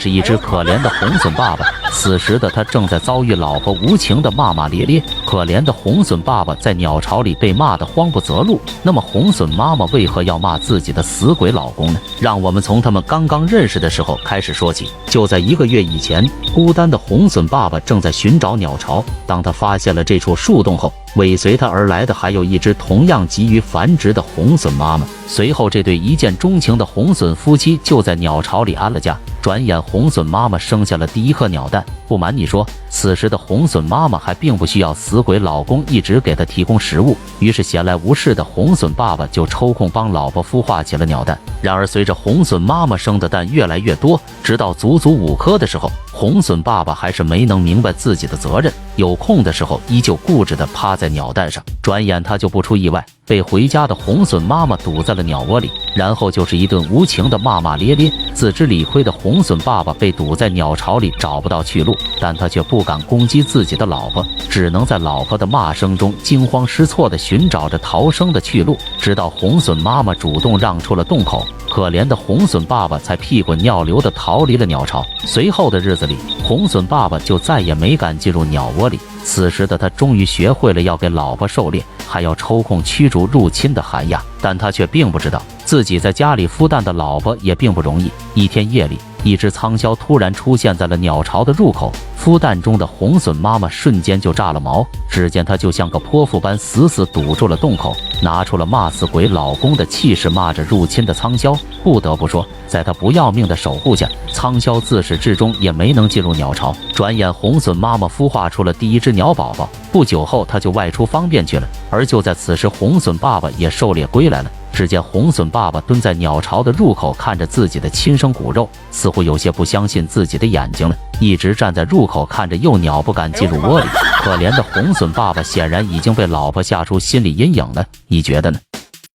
是一只可怜的红隼爸爸。此时的他正在遭遇老婆无情的骂骂咧咧。可怜的红隼爸爸在鸟巢里被骂得慌不择路。那么红隼妈妈为何要骂自己的死鬼老公呢？让我们从他们刚刚认识的时候开始说起。就在1个月以前，孤单的红隼爸爸正在寻找鸟巢。当他发现了这处树洞后，尾随他而来的还有一只同样急于繁殖的红隼妈妈。随后，这对一见钟情的红隼夫妻就在鸟巢里安了家。转眼，红隼妈妈生下了第一颗鸟蛋。不瞒你说，此时的红隼妈妈还并不需要死鬼老公一直给她提供食物，于是闲来无事的红隼爸爸就抽空帮老婆孵化起了鸟蛋。然而，随着红隼妈妈生的蛋越来越多，直到足足5颗的时候，红隼爸爸还是没能明白自己的责任，有空的时候依旧固执地趴在鸟蛋上。转眼他就不出意外，被回家的红隼妈妈堵在了鸟窝里，然后就是一顿无情的骂骂咧咧。自知理亏的红隼爸爸被堵在鸟巢里找不到去路，但他却不敢攻击自己的老婆，只能在老婆的骂声中惊慌失措地寻找着逃生的去路，直到红隼妈妈主动让出了洞口，可怜的红隼爸爸才屁滚尿流地逃离了鸟巢。随后的日子里，红隼爸爸就再也没敢进入鸟窝里。此时的他终于学会了要给老婆狩猎，还要抽空驱逐入侵的寒鸦，但他却并不知道自己在家里孵蛋的老婆也并不容易。一天夜里，一只苍枭突然出现在了鸟巢的入口，孵蛋中的红隼妈妈瞬间就炸了毛。只见她就像个泼妇般死死堵住了洞口，拿出了骂死鬼老公的气势，骂着入侵的苍枭。不得不说，在她不要命的守护下，苍枭自始至终也没能进入鸟巢。转眼，红隼妈妈孵化出了第一只鸟宝宝。不久后，她就外出方便去了。而就在此时，红隼爸爸也狩猎归来了。只见红隼爸爸蹲在鸟巢的入口，看着自己的亲生骨肉，似乎有些不相信自己的眼睛了，一直站在入口看着幼鸟不敢进入窝里。可怜的红隼爸爸显然已经被老婆吓出心理阴影了，你觉得呢？